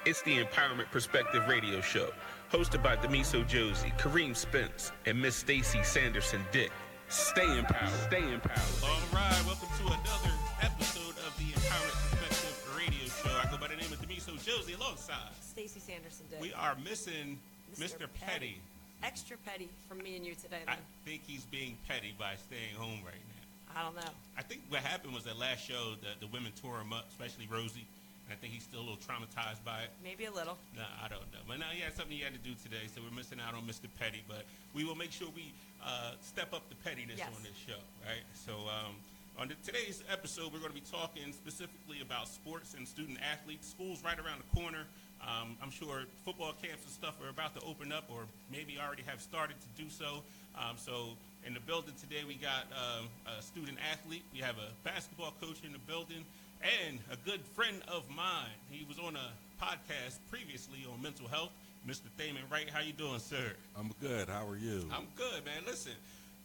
It's the Empowerment Perspective Radio Show, hosted by Demiso Josie, Kareem Spence, and Miss Stacy Sanderson Dick. Stay empowered. Stay empowered. All right, welcome to another episode of the Empowerment Perspective Radio Show. I go by the name of Demiso Josie alongside Stacy Sanderson Dick. We are missing Mr. Petty. Extra petty from me and you today, then. I think he's being petty by staying home right now. I don't know. I think what happened was that last show, the women tore him up, especially Rosie. And I think he's still a little traumatized by it. Maybe a little. No, I don't know. But now he had something he had to do today, so we're missing out on Mr. Petty. But we will make sure we step up the pettiness on this show, right? So on today's episode, we're going to be talking specifically about sports and student athletes. School's right around the corner. I'm sure football camps and stuff are about to open up, or maybe already have started to do so. So in the building today, we got a student athlete. We have a basketball coach in the building. And a good friend of mine. He was on a podcast previously on mental health. Mr. Thamon Wright, how you doing, sir? I'm good. How are you? I'm good, man. Listen,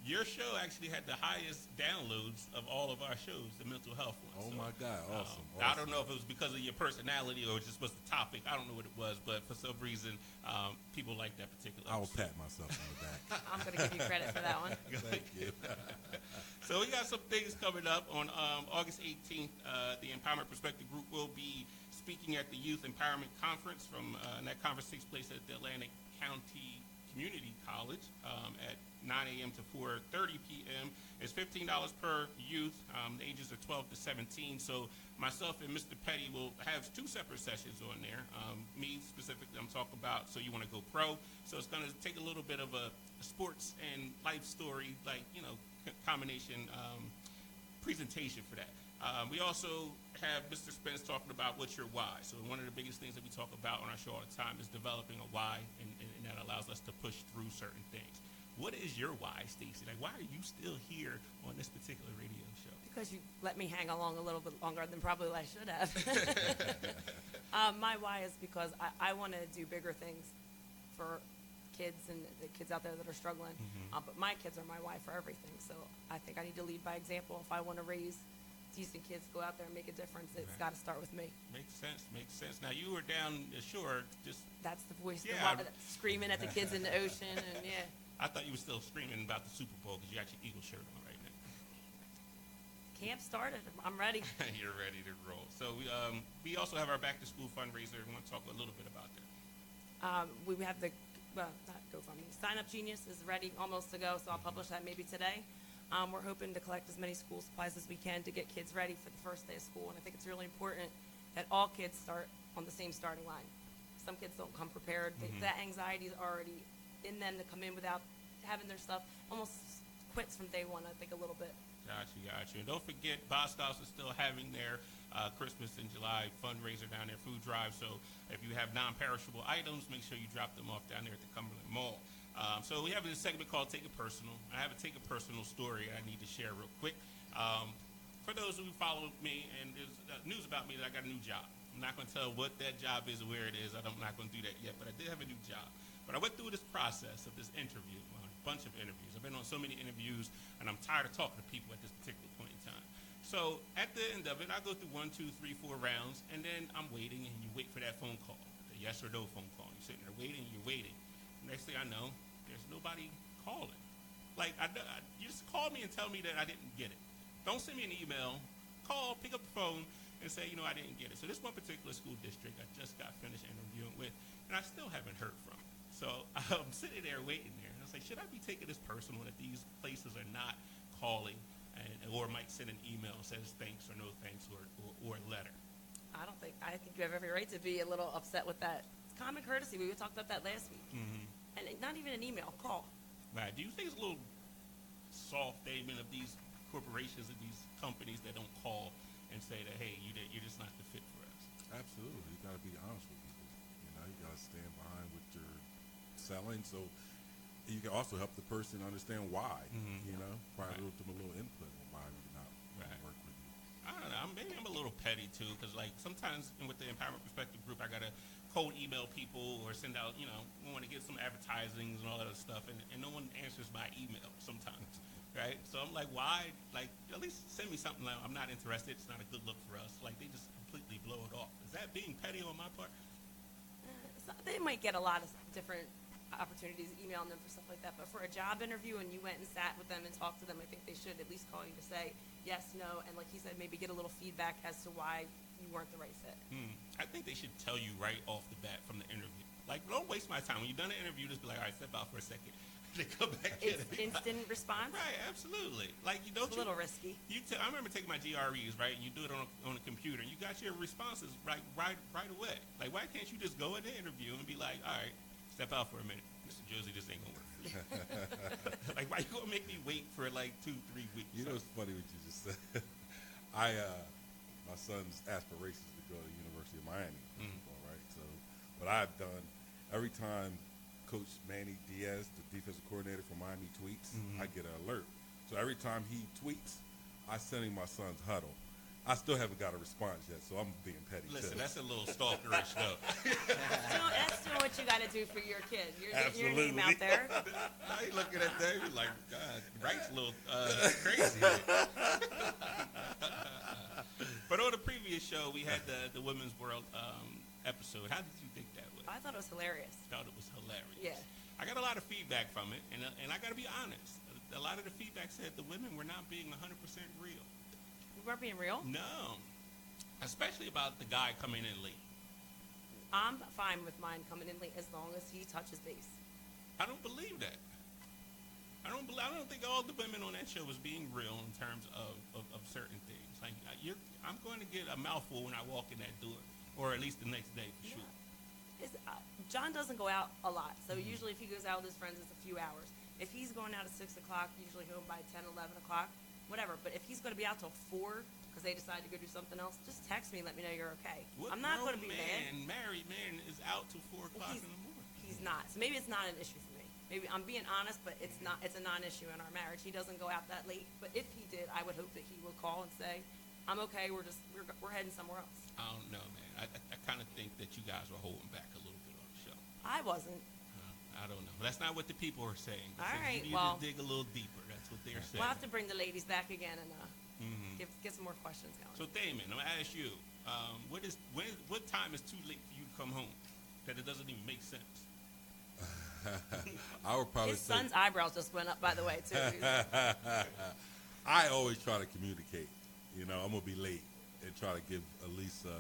your show actually had the highest downloads of all of our shows, the mental health ones. Oh, my God. Awesome. I don't know if it was because of your personality or just was the topic. I don't know what it was, but for some reason, people like that particular episode. I will pat myself on the back. I'm going to give you credit for that one. Thank you. So we got some things coming up on August 18th. The Empowerment Perspective Group will be speaking at the Youth Empowerment Conference. And that conference takes place at the Atlantic County Community College at 9 a.m. to 4:30 p.m. It's $15 per youth. The ages are 12 to 17. So myself and Mr. Petty will have two separate sessions on there. Me specifically, I'm talking about So You Want to Go Pro. So it's going to take a little bit of a sports and life story, combination presentation for that. We also have Mr. Spence talking about what's your why. So one of the biggest things that we talk about on our show all the time is developing a why, and that allows us to push through certain things. What is your why, Stacey? Why are you still here on this particular radio show? Because you let me hang along a little bit longer than probably I should have. My why is because I want to do bigger things for kids and the kids out there that are struggling. Mm-hmm. But my kids are my why for everything. So I think I need to lead by example. If I want to raise decent kids, go out there and make a difference, it's got to start with me. Makes sense. Now, you were down the shore just... That's the voice, Yeah, screaming at the kids in the ocean, and yeah. I thought you were still screaming about the Super Bowl because you got your Eagle shirt on right now. Camp started. I'm ready. You're ready to roll. So we also have our back-to-school fundraiser. We want to talk a little bit about that. We have not GoFundMe. Sign Up Genius is ready, almost to go, so I'll publish that maybe today. We're hoping to collect as many school supplies as we can to get kids ready for the first day of school, and I think it's really important that all kids start on the same starting line. Some kids don't come prepared. Mm-hmm. That anxiety is already in them to come in without having their stuff. Almost quits from day one, I think, a little bit. Got you. And don't forget, Bostos is still having their Christmas in July fundraiser down there, food drive. So if you have non-perishable items, make sure you drop them off down there at the Cumberland Mall. So we have a segment called Take It Personal. I have a Take It Personal story I need to share real quick. For those who follow me, and there's news about me that I got a new job. I'm not going to tell what that job is or where it is. I'm not going to do that yet, but I did have a new job. But I went through this process of this interview, a bunch of interviews. I've been on so many interviews, and I'm tired of talking to people at this particular point in time. So at the end of it, I go through 1, 2, 3, 4 rounds, and then I'm waiting, and you wait for that phone call, the yes or no phone call. You're sitting there waiting, you're waiting. Next thing I know, there's nobody calling. You just call me and tell me that I didn't get it. Don't send me an email. Call, pick up the phone, and say, I didn't get it. So this one particular school district I just got finished interviewing with, and I still haven't heard from. So I'm sitting there waiting there, and I was like, should I be taking this personal that these places are not calling or might send an email that says thanks or no thanks or a letter? I think you have every right to be a little upset with that. It's common courtesy. We talked about that last week. Mm-hmm. And not even an email, call. Right. Do you think it's a little soft statement of these corporations and these companies that don't call and say that, hey, you're just not the fit for us? Absolutely. You got to be honest with people. You got to stand behind what you're selling. So you can also help the person understand why. Probably give them a little input on why you're not work with you. I don't know. Maybe I'm a little petty too, because sometimes with the Empowerment Perspective Group, I gotta cold email people or send out, we want to get some advertisings and all that other stuff, and no one answers my email sometimes, right? So I'm like, why? At least send me something like, I'm not interested. It's not a good look for us. They just completely blow it off. Is that being petty on my part? they might get a lot of different opportunities emailing them for stuff like that. But for a job interview and you went and sat with them and talked to them, I think they should at least call you to say yes, no, and like he said, maybe get a little feedback as to why you weren't the right fit. I think they should tell you right off the bat from the interview. Like, don't waste my time. When you've done an interview, just be like, all right, step out for a second. They come back in. It's instant response? Right, absolutely. Like, you don't. It's a little risky. I remember taking my GREs, right, and you do it on a computer, and you got your responses right away. Like, why can't you just go in the interview and be like, all right, step out for a minute. Mr. Josie, this ain't going to work for you. Like, why you going to make me wait for, like, 2-3 weeks? You know, it's funny what you just said. My son's aspirations to go to the University of Miami, football, right? So what I've done, every time Coach Manny Diaz, the defensive coordinator for Miami, tweets, I get an alert. So every time he tweets, I send him my son's huddle. I still haven't got a response yet, so I'm being petty. Listen, too. that's a litlittle stalkerish, though. That's doing what you got to do for your kid. You're getting your Absolutely. name out there. Now you looking at that, you're like, God, Wright's a little crazy. But on the previous show, we had the Women's World episode. How did you think that was? I thought it was hilarious. Thought it was hilarious. Yeah. I got a lot of feedback from it, and I got to be honest. A lot of the feedback said the women were not being 100% real. We weren't being real? No. Especially about the guy coming in late. I'm fine with mine coming in late as long as he touches base. I don't believe that. I don't think all the women on that show was being real in terms of certain things. Like, I'm going to get a mouthful when I walk in that door, or at least the next day for sure. John doesn't go out a lot, so usually if he goes out with his friends, it's a few hours. If he's going out at 6 o'clock, usually home by 10, 11 o'clock, whatever. But if he's going to be out till 4 because they decide to go do something else, just text me and let me know you're okay. What I'm not going to be married man is out till 4 o'clock in the morning? He's not. So maybe it's not an issue for me. Maybe I'm being honest, but it's not. It's a non-issue in our marriage. He doesn't go out that late. But if he did, I would hope that he would call and say, "I'm okay. We're heading somewhere else." I don't know, man. I kind of think that you guys were holding back a little bit on the show. I wasn't. I don't know. That's not what the people are saying. All right, you need to dig a little deeper. That's what they're saying. We'll have to bring the ladies back again and get some more questions going. So, Thamon, I'm gonna ask you, what time is too late for you to come home? That it doesn't even make sense. I would probably His son's eyebrows just went up, by the way, too. I always try to communicate. You know, I'm going to be late and try to give at least a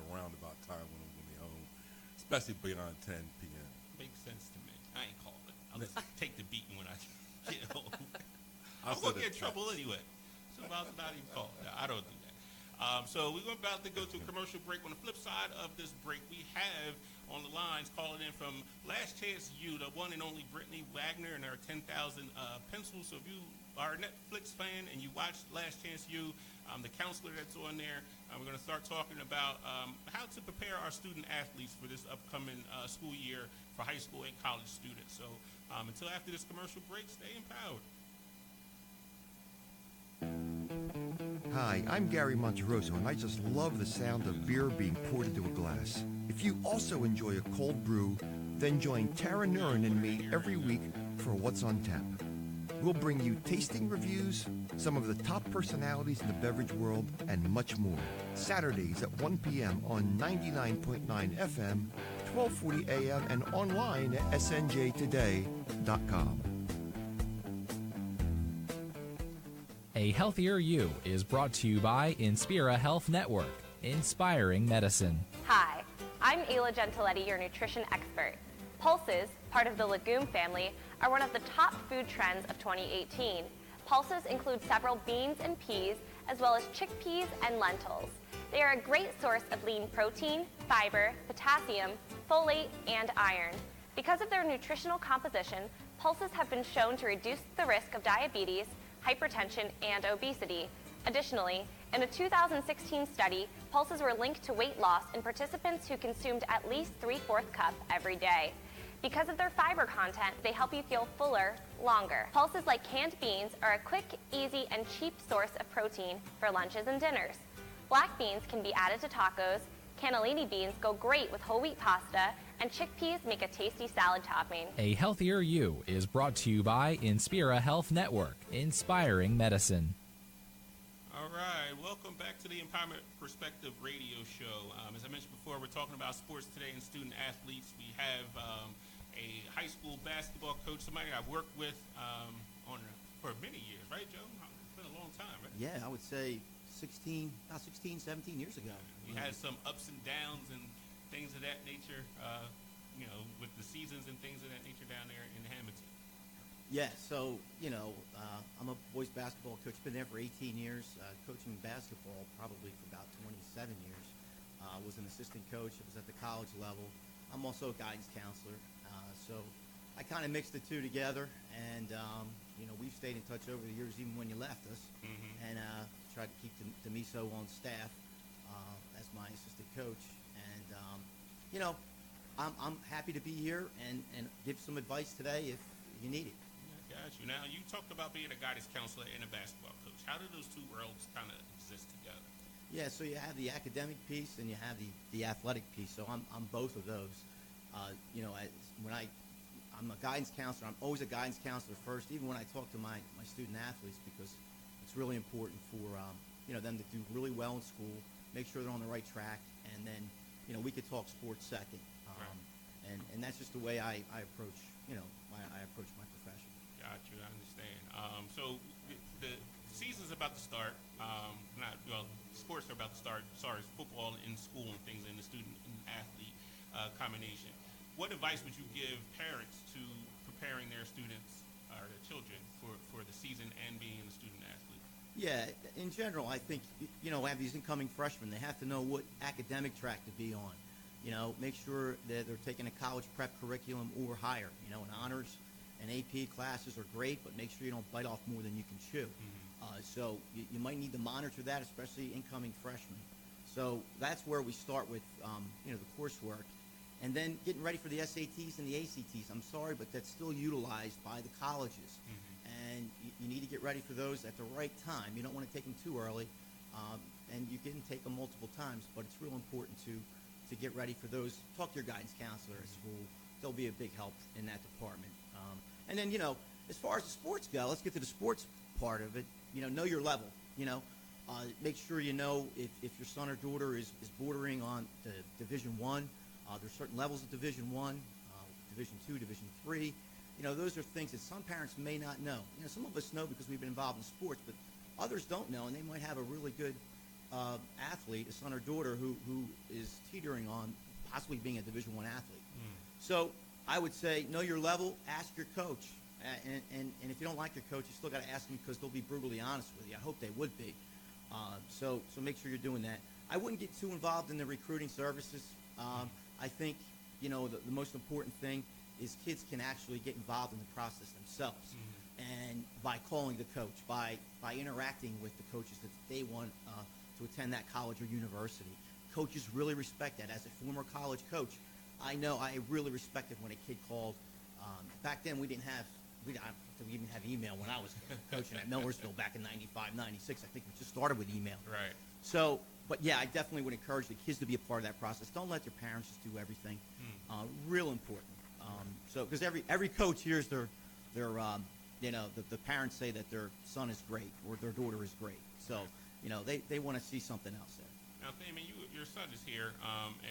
roundabout time when I'm going to be home, especially beyond 10 p.m. Makes sense to me. I ain't calling. I'll just take the beating when I get home. I'm going to get in trouble anyway. So I'll not even call. No, I don't do that. So we're about to go to a commercial break. On the flip side of this break, we have on the lines calling in from Last Chance U, the one and only Brittany Wagner and her 10,000 pencils. So if you are a Netflix fan and you watch Last Chance U, the counselor that's on there, we're going to start talking about how to prepare our student athletes for this upcoming school year for high school and college students. So until after this commercial break, stay empowered. Hi, I'm Gary Monteroso, and I just love the sound of beer being poured into a glass. If you also enjoy a cold brew, then join Tara Nurin and me every week for What's on Tap. We'll bring you tasting reviews, some of the top personalities in the beverage world, and much more. Saturdays at 1 p.m. on 99.9 FM, 1240 a.m., and online at snjtoday.com. A Healthier You is brought to you by Inspira Health Network, inspiring medicine. Hi, I'm Ayla Gentiletti, your nutrition expert. Pulses, part of the legume family, are one of the top food trends of 2018. Pulses include several beans and peas, as well as chickpeas and lentils. They are a great source of lean protein, fiber, potassium, folate, and iron. Because of their nutritional composition, pulses have been shown to reduce the risk of diabetes, hypertension, and obesity. Additionally, in a 2016 study, pulses were linked to weight loss in participants who consumed at least 3/4 cup every day. Because of their fiber content, they help you feel fuller longer. Pulses like canned beans are a quick, easy, and cheap source of protein for lunches and dinners. Black beans can be added to tacos, cannellini beans go great with whole wheat pasta, and chickpeas make a tasty salad topping. A Healthier You is brought to you by Inspira Health Network, inspiring medicine. All right, welcome back to the Empowerment Perspective Radio Show. As I mentioned before, we're talking about sports today and student athletes. We have a high school basketball coach, somebody I've worked with for many years, right, Joe? It's been a long time, right? Yeah, I would say 17 years ago. We had some ups and downs and things of that nature, with the seasons and things of that nature down there in Hamilton. Yeah, so, I'm a boys basketball coach. Been there for 18 years, coaching basketball probably for about 27 years. Was an assistant coach. I was at the college level. I'm also a guidance counselor. So I kind of mixed the two together, and, we've stayed in touch over the years, even when you left us, and tried to keep the MISO on staff as my assistant coach. And, I'm happy to be here and give some advice today if you need it. Got you. Now, you talked about being a guidance counselor and a basketball coach. How do those two worlds kind of exist together? Yeah, so you have the academic piece and you have the athletic piece. So I'm both of those. I'm a guidance counselor. I'm always a guidance counselor first, even when I talk to my student athletes, because it's really important for them to do really well in school, make sure they're on the right track, and then we could talk sports second. And that's just the way I approach I approach my profession. Got you. I understand. So the season's about to start. Sports are about to start as far as football in school and things, and the student and athlete combination. What advice would you give parents to preparing their students or their children for the season and being a student athlete? Yeah, in general, I think, have these incoming freshmen, they have to know what academic track to be on. Make sure that they're taking a college prep curriculum or higher. And honors and AP classes are great, but make sure you don't bite off more than you can chew. So you might need to monitor that, especially incoming freshmen. So that's where we start with, the coursework. And then getting ready for the SATs and the ACTs. I'm sorry, but that's still utilized by the colleges. And you need to get ready for those at the right time. You don't want to take them too early. And you can take them multiple times, but it's real important to get ready for those. Talk to your guidance counselor at school. They'll be a big help in that department. And then, as far as the sports go, let's get to the sports part of it. Know your level. Make sure you know if your son or daughter is bordering on the Division I. There's certain levels of Division I, Division II, Division III. Those are things that some parents may not know. Some of us know because we've been involved in sports, but others don't know, and they might have a really good athlete, a son or daughter, who is teetering on possibly being a Division I athlete. So I would say know your level, ask your coach. And if you don't like your coach, you still got to ask them, because they'll be brutally honest with you. I hope they would be. So make sure you're doing that. I wouldn't get too involved in the recruiting services. I think, the most important thing is kids can actually get involved in the process themselves. And by calling the coach, by interacting with the coaches that they want to attend that college or university. Coaches really respect that. As a former college coach, I know I really respected when a kid called. Back then, we didn't even have email when I was coaching at Millersville back in 95, 96. I think we just started with email. Right. So, but yeah, I definitely would encourage the kids to be a part of that process. Don't let your parents just do everything. Real important. So, because every coach hears the parents say that their son is great or their daughter is great. So, they want to see something else there. Now, Thamon, your son is here,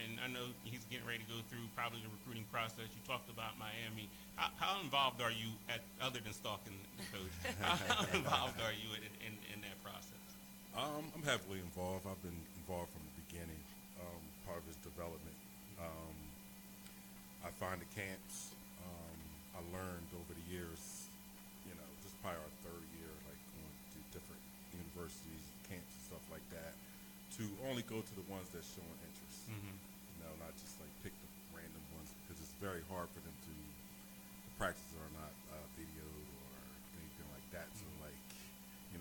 and I know he's getting ready to go through probably the recruiting process. You talked about Miami. How involved are you, other than stalking the coach? How involved are you in that process? I'm heavily involved. I've been involved from the beginning, part of his development. I find the camps. I learned over the years, this is probably our third year, like going to different universities, camps and stuff like that, to only go to the ones that show an interest. Not just like pick the random ones, because it's very hard for them to, the practices are not videoed or anything like that. So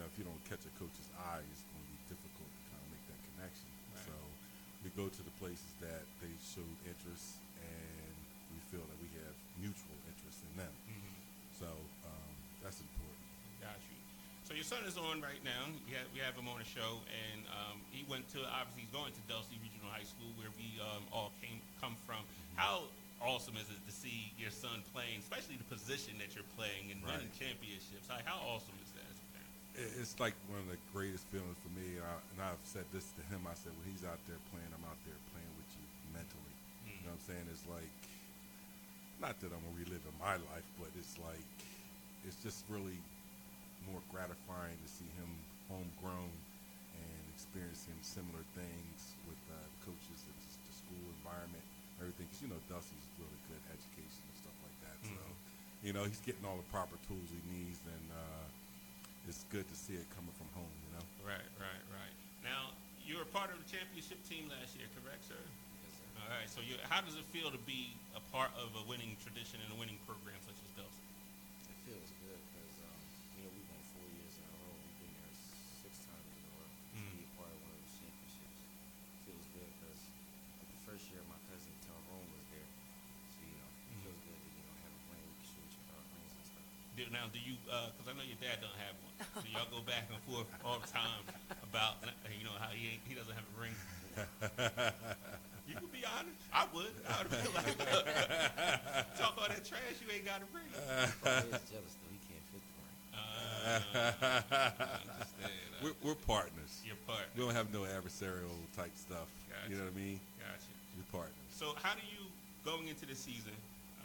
if you don't catch a coach's eye, it's going to be difficult to kind of make that connection. Right. So we go to the places that they showed interest, and we feel that we have mutual interest in them. So that's important. Got you. So your son is on right now. We have him on the show, and he went to, obviously he's going to Delsey Regional High School, where we all come from. How awesome is it to see your son playing, especially the position that you're playing and winning championships? How awesome is that as a parent? It's like one of the greatest feelings for me, and I've said this to him. I said, when he's out there playing, I'm out there playing with you mentally. You know what I'm saying? It's like, not that I'm reliving my life, but it's like, it's just really more gratifying to see him homegrown and experiencing similar things with the coaches and the school environment, everything. Because, Dusty's really good at education and stuff like that. So, he's getting all the proper tools he needs, and it's good to see it coming from home, Right. Now, you were part of the championship team last year, correct, sir? Yes, sir. All right. So, how does it feel to be a part of a winning tradition and a winning program such as Dulce? It feels good because, we won 4 years in a row. We've been there 6 times in a row. To be a part of one of those championships feels good because the first year my cousin Thamon was there. So, it feels good to, have a ring. We can shoot each other rings and stuff. Now, do you, because I know your dad don't have one, do y'all go back and forth all the time about, how he doesn't have a ring? You can be honest. I would be like, talk all that trash, you ain't got a ring. He's jealous, though. He can't fit the ring. I understand. We're partners. You're partners. We don't have no adversarial type stuff. Gotcha. You know what I mean? Gotcha. We're partners. So how do you, going into the season,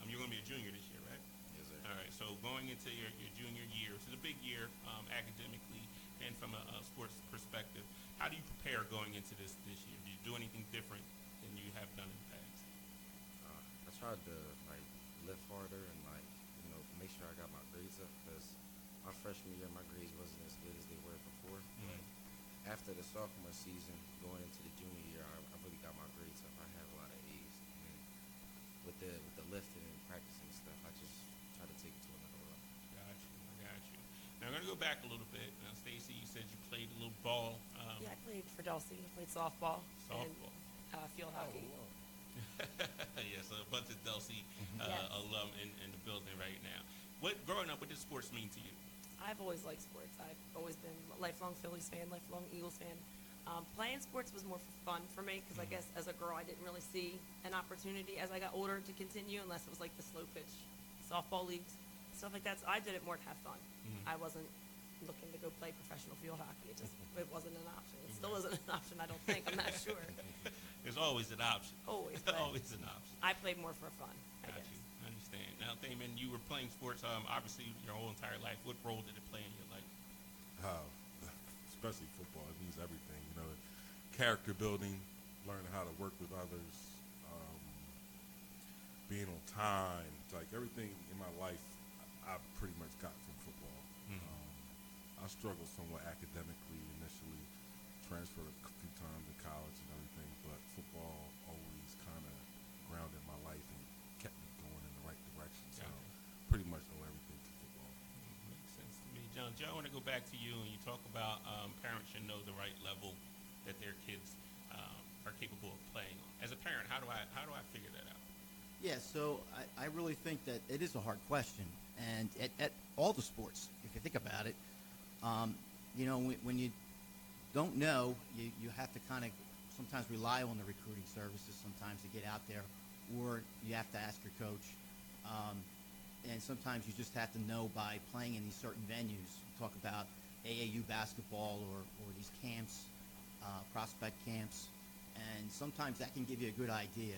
you're going to be a junior this year, right? Yes, sir. All right, so going into your junior year, which is a big year academically and from a sports perspective, how do you prepare going into this year? Do you do anything different than you have done in the past? I tried to, lift harder and, make sure I got my grades up because my freshman year, my grades wasn't as good as they were before. But after the sophomore season, going into the junior year, I really got my grades up. I have a lot of A's. And with the lifting and practicing stuff, I just try to take it to another level. I got you. Now, I'm going to go back a little bit. Now, Stacy, you said you played a little ball. Yeah, I played for Dulce. I played softball. Softball. And field hockey. Yes, a bunch of Dulce Yes. alum in the building right now. Growing up, what did sports mean to you? I've always liked sports. I've always been a lifelong Phillies fan, lifelong Eagles fan. Playing sports was more for fun for me because I guess as a girl I didn't really see an opportunity as I got older to continue unless it was like the slow pitch softball leagues, stuff like that. So I did it more to have fun. I wasn't looking to go play professional field hockey. It wasn't an option. It still isn't an option, I don't think. I'm not sure. There's always an option. Always. But Always an option. I played more for fun, I Got guess. you. I understand. Now, Thamon, you were playing sports obviously your whole entire life. What role did it play in your life? Especially football, it means everything. Character building, learning how to work with others, being on time. It's like everything in my life, I pretty much got from football. I struggled somewhat academically initially, transferred a few times in college and everything, but football always kind of grounded my life and kept me going in the right direction. So pretty much owe everything to football. Makes sense to me. Joe, I want to go back to you, and you talk about parents should know the right level that their kids are capable of playing on. As a parent, how do I figure that out? Yeah, so I really think that it is a hard question. And at all the sports, if you think about it, when you don't know, you have to kind of sometimes rely on the recruiting services sometimes to get out there, or you have to ask your coach. And sometimes you just have to know by playing in these certain venues. Talk about AAU basketball or these camps, prospect camps, and sometimes that can give you a good idea.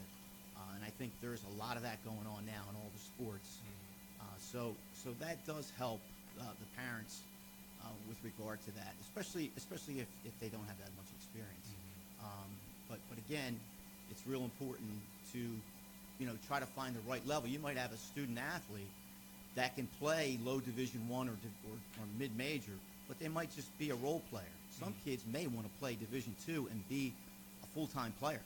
And I think there's a lot of that going on now in all the sports. So that does help the parents with regard to that, especially if they don't have that much experience. But again, it's real important to try to find the right level. You might have a student athlete that can play low Division I or mid-major, but they might just be a role player. Some kids may want to play Division II and be a full-time player.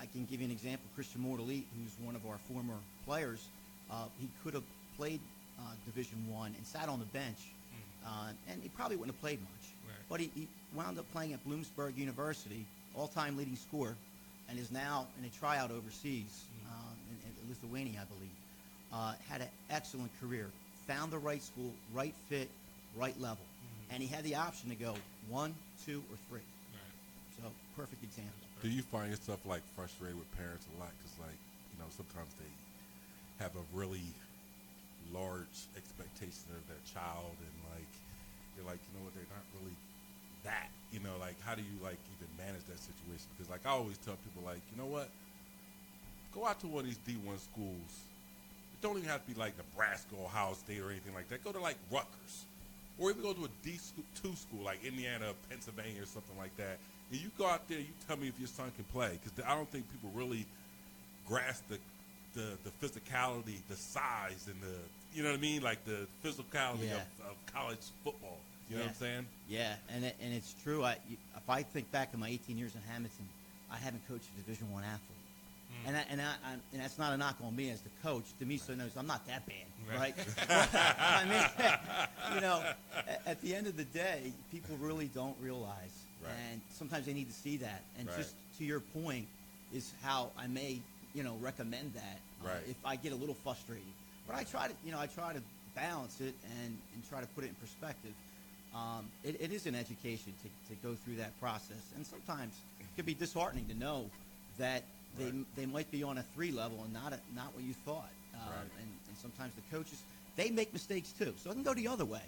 I can give you an example. Christian Mortali, who's one of our former players, he could have played Division I and sat on the bench, and he probably wouldn't have played much. Right. But he wound up playing at Bloomsburg University, all-time leading scorer, and is now in a tryout overseas in Lithuania, I believe. Had an excellent career. Found the right school, right fit, right level. And he had the option to go 1, 2, or 3. Right. So, perfect example. Do you find yourself frustrated with parents a lot? Because sometimes they have a really large expectation of their child, and you're like, but they're not really that. You know, like how do you like even manage that situation? Because like I always tell people, like, you know what? Go out to one of these D1 schools. It don't even have to be like Nebraska or Ohio State or anything like that. Go to like Rutgers. Or even go to a D2 school like Indiana, Pennsylvania, or something like that. And you go out there, you tell me if your son can play. Because I don't think people really grasp the physicality, the size, and the, you know what I mean? Like the physicality of college football. You know what I'm saying? Yeah, and it's true. If I think back in my 18 years in Hamilton, I haven't coached a Division I athlete. And that's not a knock on me as the coach. Demiso knows I'm not that bad, right? I mean, you know, at the end of the day, people really don't realize, and sometimes they need to see that. And just to your point, is how I may, you know, recommend that if I get a little frustrated. But I try to balance it and try to put it in perspective. It is an education to go through that process, and sometimes it can be disheartening to know that they might be on a 3 level and not what you thought. And sometimes the coaches, they make mistakes too, so it can go the other way.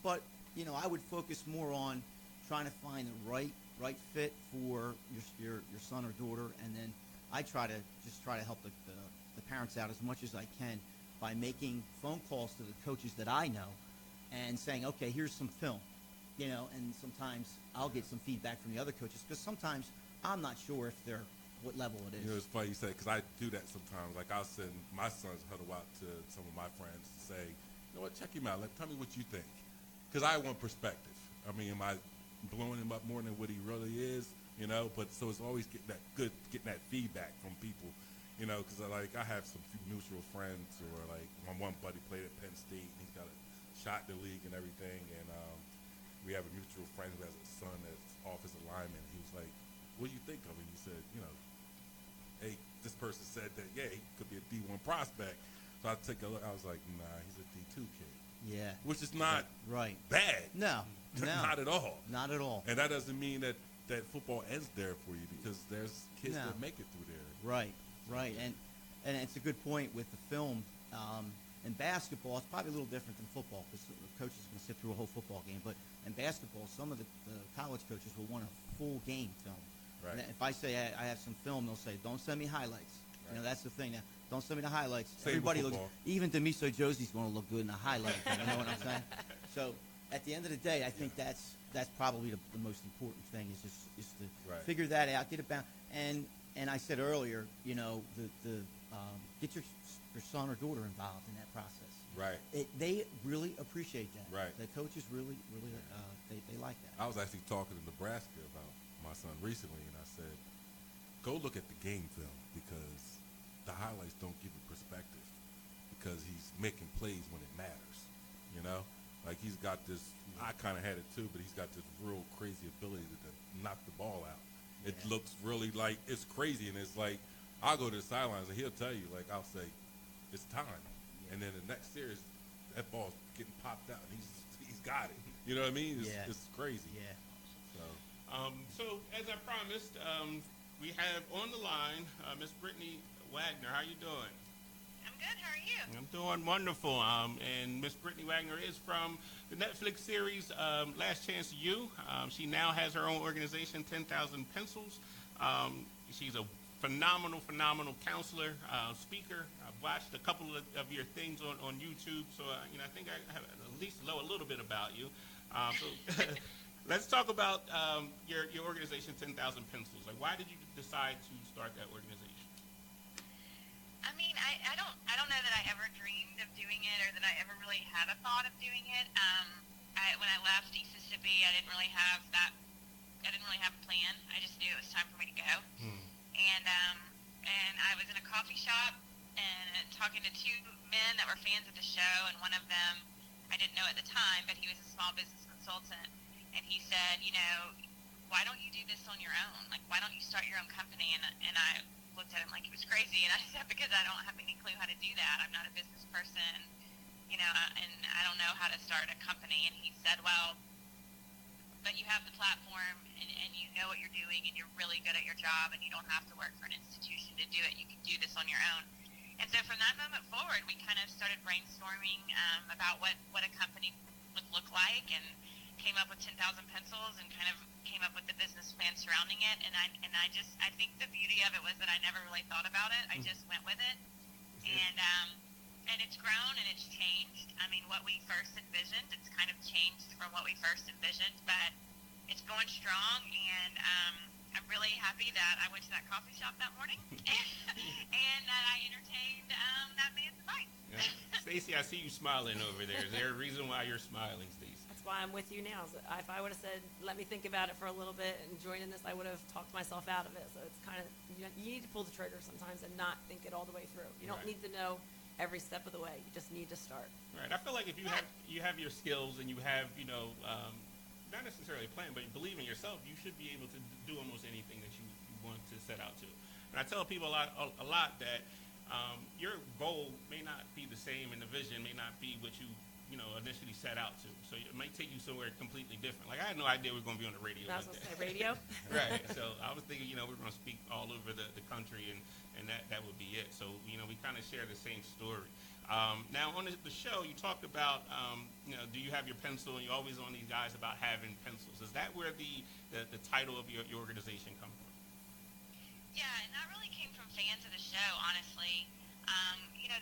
But you know, I would focus more on trying to find the right fit for your son or daughter, and then I try to help the parents out as much as I can by making phone calls to the coaches that I know and saying, okay, here's some film, you know, and sometimes I'll get some feedback from the other coaches because sometimes I'm not sure if they're what level it is. You know, it's funny you say, because I do that sometimes. Like I'll send my son's huddle out to some of my friends and say, you know what, check him out. Like, tell me what you think. Because I want perspective. I mean, am I blowing him up more than what he really is? You know, but so it's always getting that feedback from people. You know, because I have some few mutual friends who are like, my one buddy played at Penn State and he's got a shot in the league and everything. And we have a mutual friend who has a son that's offensive lineman. He was like, what do you think of him? He said, you know, hey, this person said that, yeah, he could be a D1 prospect. So I take a look. I was like, nah, he's a D2 kid. Yeah. Which is not bad. No. Not at all. Not at all. And that doesn't mean that football ends there for you because there's kids that make it through there. Right. And it's a good point with the film. In basketball, it's probably a little different than football because the coaches can sit through a whole football game. But in basketball, some of the college coaches will want a full game film. Right. And if I say I have some film, they'll say, don't send me highlights. Right. You know, that's the thing. Now, don't send me the highlights. Same Everybody looks, even Demiso Josie's going to look good in the highlight. You know what I'm saying? So at the end of the day, I think that's probably the most important thing is to figure that out, get it bound. And I said earlier, you know, get your son or daughter involved in that process. Right. They really appreciate that. Right. The coaches really they like that. I was actually talking to Nebraska about my son recently, and I said, go look at the game film because the highlights don't give you perspective because he's making plays when it matters, you know? Like he's got this, I kind of had it too, but he's got this real crazy ability to knock the ball out. It looks really like, it's crazy, and it's like, I'll go to the sidelines and he'll tell you, like I'll say, it's time. And then the next series, that ball's getting popped out, and he's got it. You know what I mean? It's crazy. Yeah. So as I promised, we have on the line Miss Brittany Wagner. How you doing? I'm good. How are you? I'm doing wonderful. And Miss Brittany Wagner is from the Netflix series Last Chance to You. She now has her own organization, 10,000 Pencils. She's a phenomenal counselor, speaker. I've watched a couple of your things on YouTube, so I think I have at least know a little bit about you. So let's talk about your organization, 10,000 Pencils. Like, why did you decide to start that organization? I mean, I don't know that I ever dreamed of doing it or that I ever really had a thought of doing it. When I left East Mississippi, I didn't really have a plan. I just knew it was time for me to go. And I was in a coffee shop and talking to 2 men that were fans of the show, and one of them I didn't know at the time, but he was a small business consultant, and he said, you know, why don't you do this on your own? Like, why don't you start your own company? And I looked at him like he was crazy, and I said, because I don't have any clue how to do that. I'm not a business person, you know, and I don't know how to start a company. And he said, well, but you have the platform, and you know what you're doing, and you're really good at your job, and you don't have to work for an institution to do it. You can do this on your own. And so from that moment forward, we kind of started brainstorming about what a company would look like, and came up with 10,000 pencils and kind of came up with the business plan surrounding it. And I think the beauty of it was that I never really thought about it. I just went with it. And it's grown and it's changed. I mean, what we first envisioned, it's kind of changed from what we first envisioned, but it's going strong, and I'm really happy that I went to that coffee shop that morning and that I entertained that man's advice. Yeah. Stacy, I see you smiling over there. Is there a reason why you're smiling, Stacy? That's why I'm with you now. So if I would have said, let me think about it for a little bit and join in this, I would have talked myself out of it. So it's kind of, you need to pull the trigger sometimes and not think it all the way through. You don't need to know every step of the way. You just need to start. Right. I feel like if you have your skills and you have, not necessarily a plan, but you believe in yourself, you should be able to do almost anything that you want to set out to. And I tell people a lot that your goal may not be the same, and the vision may not be what you initially set out to. So it might take you somewhere completely different. Like, I had no idea we were going to be on the radio. I was going to say radio. Right. So I was thinking, we're going to speak all over the country, and that would be it. So, we kind of share the same story. Now, on the show, you talked about, do you have your pencil? And you're always on these guys about having pencils. Is that where the title of your organization comes from? Yeah, and that really came from fans of the show, honestly.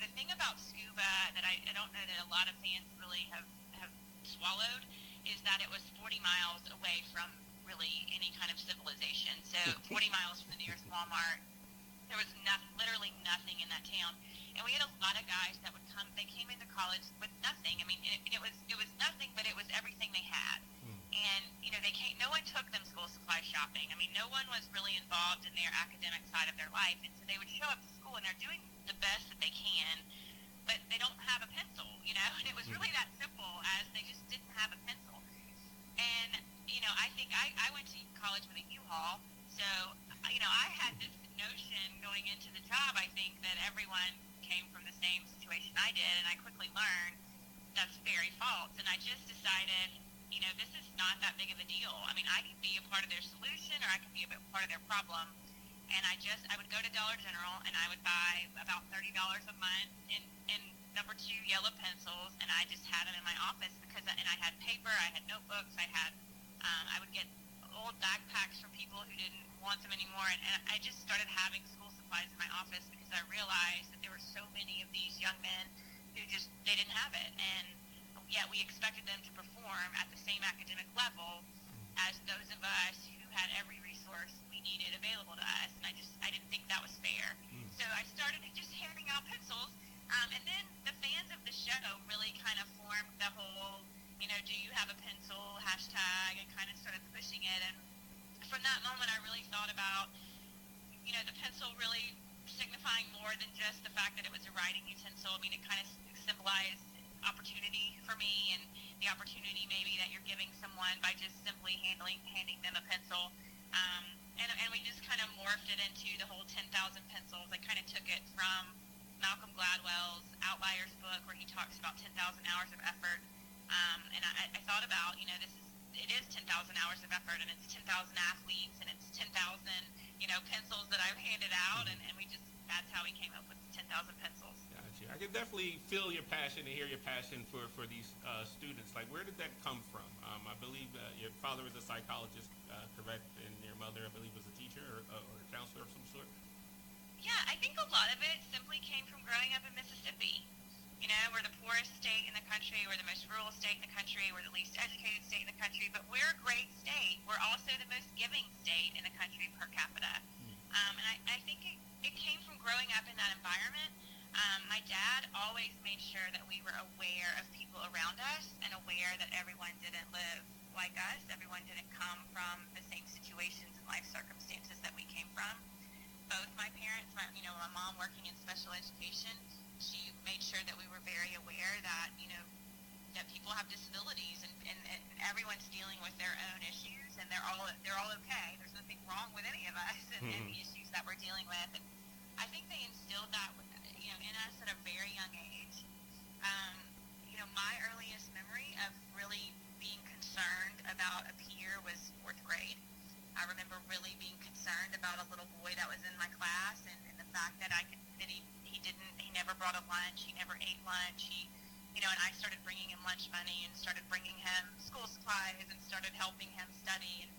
The thing about scuba that I don't know that a lot of fans really have swallowed is that it was 40 miles away from really any kind of civilization. So 40 miles from the nearest Walmart. There was literally nothing in that town. And we had a lot of guys that would come. They came into college with nothing. I mean, it was nothing, but it was everything they had. And, no one took them school supply shopping. I mean, no one was really involved in their academic side of their life. And so they would show up to school and they're doing the best that they can, but they don't have a pencil, and it was really that simple as they just didn't have a pencil. And, I think I went to college with a U-Haul, so, I had this notion going into the job, I think, that everyone came from the same situation I did, and I quickly learned that's very false. And I just decided, this is not that big of a deal. I mean, I could be a part of their solution, or I could be a part of their problem. And I would go to Dollar General, and I would buy about $30 a month in number 2 yellow pencils, and I just had them in my office and I had paper, I had notebooks, I would get old backpacks from people who didn't want them anymore, and I just started having school supplies in my office because I realized that there were so many of these young men who they didn't have it, and yet we expected them to perform at the same academic level as those of us who had every resource we needed available to us, and I didn't think that was fair. So I started just handing out pencils, and then the fans of the show really kind of formed the whole, do you have a pencil hashtag, and kind of started pushing it. And from that moment, I really thought about, the pencil really signifying more than just the fact that it was a writing utensil. I mean, it kind of symbolized opportunity for me, and the opportunity maybe that you're giving someone by just simply handing them a pencil. And we just kind of morphed it into the whole 10,000 pencils. I kind of took it from Malcolm Gladwell's Outliers book, where he talks about 10,000 hours of effort. And I thought about, it is 10,000 hours of effort, and it's 10,000 athletes, and it's 10,000, pencils that I've handed out, and that's how we came up with 10,000 pencils. Gotcha. I can definitely feel your passion and hear your passion for these students. Like, where did that come from? I believe your father was a psychologist, correct, and your mother, I believe, was a teacher or a counselor of some sort? Yeah, I think a lot of it simply came from growing up in Mississippi. We're the poorest state in the country, we're the most rural state in the country, we're the least educated state in the country, but we're a great state. We're also the most giving state in the country per capita. And I think it came from growing up in that environment. My dad always made sure that we were aware of people around us and aware that everyone didn't live like us. Everyone didn't come from the same situations and life circumstances that we came from. Both my parents, my mom working in special education, she made sure that we were very aware that, that people have disabilities and everyone's dealing with their own issues, and they're all okay. There's nothing wrong with any of us and the issues that we're dealing with. And I think they instilled that, in us at a very young age. My earliest memory of really being concerned about a peer was 4th grade. I remember really being concerned about a little boy that was in my class, and the fact that he never brought a lunch, he never ate lunch, and I started bringing him lunch money and started bringing him school supplies and started helping him study. And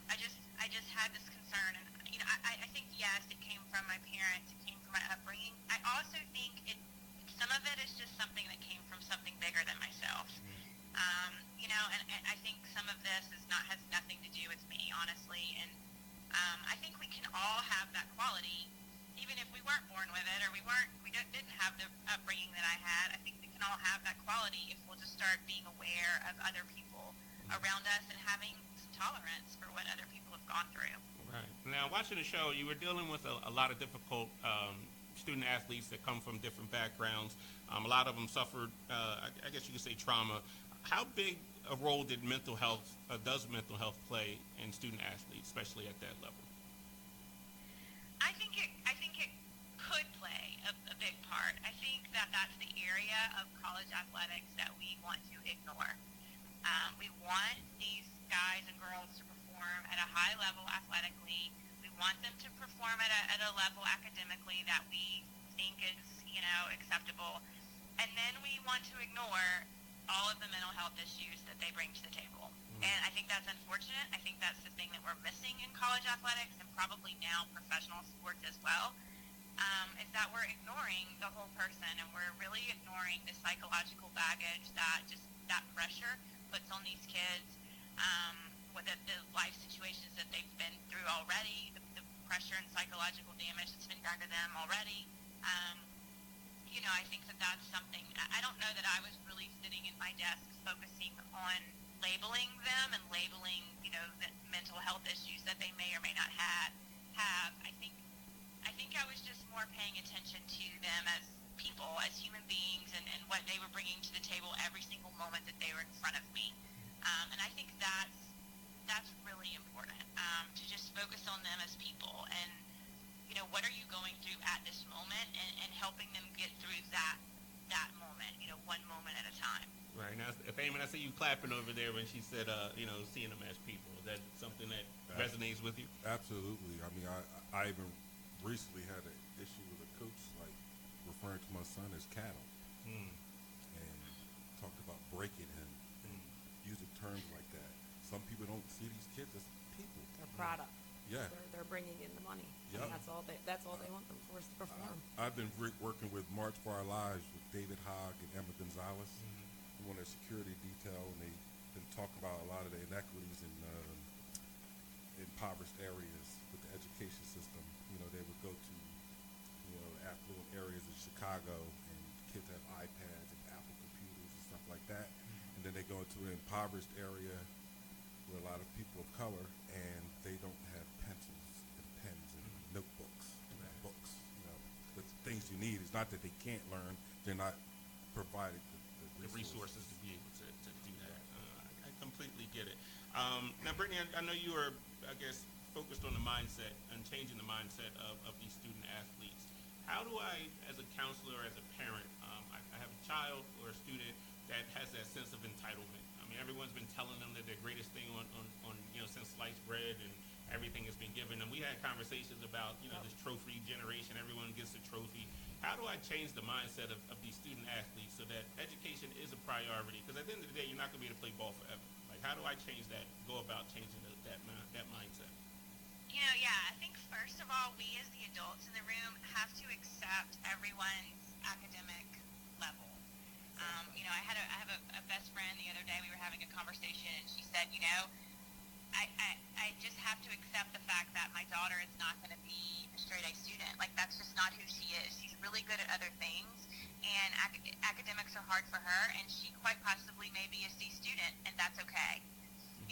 I just had this concern. And, I think, yes, it came from my parents. It came from my upbringing. I also think some of it is just something that came from something bigger than myself. And I think some of this has nothing to do with me, honestly. And I think we can all have that quality, even if we weren't born with it or we didn't have the upbringing that I had. I think we can all have that quality if we'll just start being aware of other people around us and having some tolerance for what other people have gone through. Right. Now, watching the show, you were dealing with a lot of difficult student athletes that come from different backgrounds. A lot of them suffered, I guess you could say, trauma. How big a role does mental health play in student athletes, especially at that level? I think it could play a big part. I think that's the area of college athletics that we want to ignore. We want these guys and girls to perform at a high level athletically. We want them to perform at a level academically that we think is, acceptable. And then we want to ignore all of the mental health issues that they bring to the table. And I think that's unfortunate. I think that's the thing that we're missing in college athletics and probably now professional sports as well, is that we're ignoring the whole person, and we're really ignoring the psychological baggage that pressure puts on these kids, with the life situations that they've been through already, the pressure and psychological damage that's been done to them already. I think that's something. I don't know that I was really sitting at my desk focusing on labeling them and labeling, the mental health issues that they may or may not have. I think I was just more paying attention to them as people, as human beings, and what they were bringing to the table every single moment that they were in front of me. And I think that's really important, to just focus on them as people and, what are you going through at this moment, and helping them get through that moment, one moment at a time. Right. Now, Thamon, I see you clapping over there when she said, seeing them as people. Is that something that resonates with you? Absolutely. I mean, I even recently had an issue with a coach, referring to my son as cattle. And talked about breaking him and using terms like that. Some people don't see these kids as people. They're product. Yeah. They're bringing in the money. Yep. And that's all they want them for, is to perform. I've been working with March for Our Lives with David Hogg and Emma Gonzalez. On their security detail, and they've been talking about a lot of the inequities in impoverished areas with the education system. They would go to, affluent areas in Chicago, and kids have iPads and Apple computers and stuff like that. And then they go into an impoverished area with a lot of people of color, and they don't have pencils and pens and notebooks and books. The things you need. It's not that they can't learn; they're not provided the resources to be able to do that. I completely get it. Now, Brittany, I know you are, focused on the mindset and changing the mindset of these student athletes. How do I, as a counselor, as a parent, I have a child or a student that has that sense of entitlement. I mean, everyone's been telling them that the greatest thing on since sliced bread and everything has been given. And we had conversations about, this trophy generation. Everyone gets a trophy. How do I change the mindset of these student athletes so that education is a priority? Because at the end of the day, you're not going to be able to play ball forever. How do I change that, go about changing that mindset? I think first of all, we as the adults in the room have to accept everyone's academic level. I have a best friend the other day. We were having a conversation, and she said, I just have to accept the fact that my daughter is not going to be a straight A student. That's just not who she is. She's really good at other things, and academics are hard for her, and she quite possibly may be a C student, and that's okay.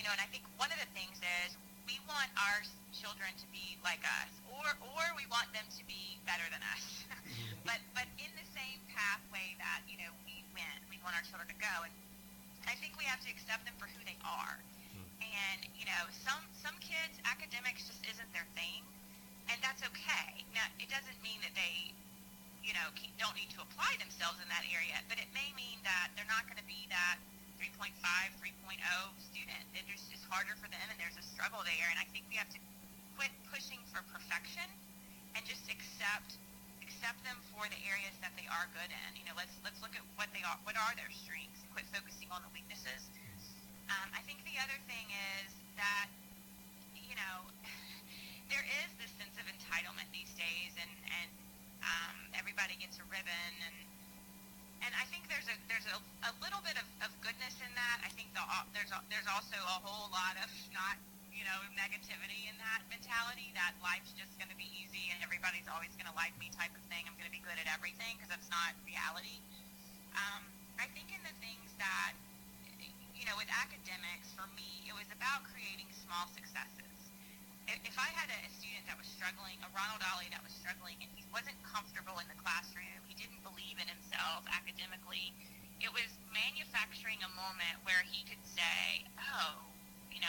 And I think one of the things is we want our children to be like us, or we want them to be better than us. but in the same pathway that, we went, we want our children to go. And I think we have to accept them for who they are. And, some kids, academics just isn't their thing, and that's okay. Now, it doesn't mean that they, don't need to apply themselves in that area, but it may mean that they're not going to be that 3.5, 3.0 student. It's just harder for them, and there's a struggle there. And I think we have to quit pushing for perfection and just accept them for the areas that they are good in. Let's look at what they are. What are their strengths? Quit focusing on the weaknesses. I think the other thing also a whole lot of not, negativity in that mentality, that life's just going to be easy and everybody's always going to like me type of thing. I'm going to be good at everything, because that's not reality. I think in the things that, with academics, for me, it was about creating small successes. If I had a student that was struggling, a Ronald Ollie that was struggling, and he wasn't comfortable in the classroom, he didn't believe in himself academically, it was manufacturing a moment where he could say, oh,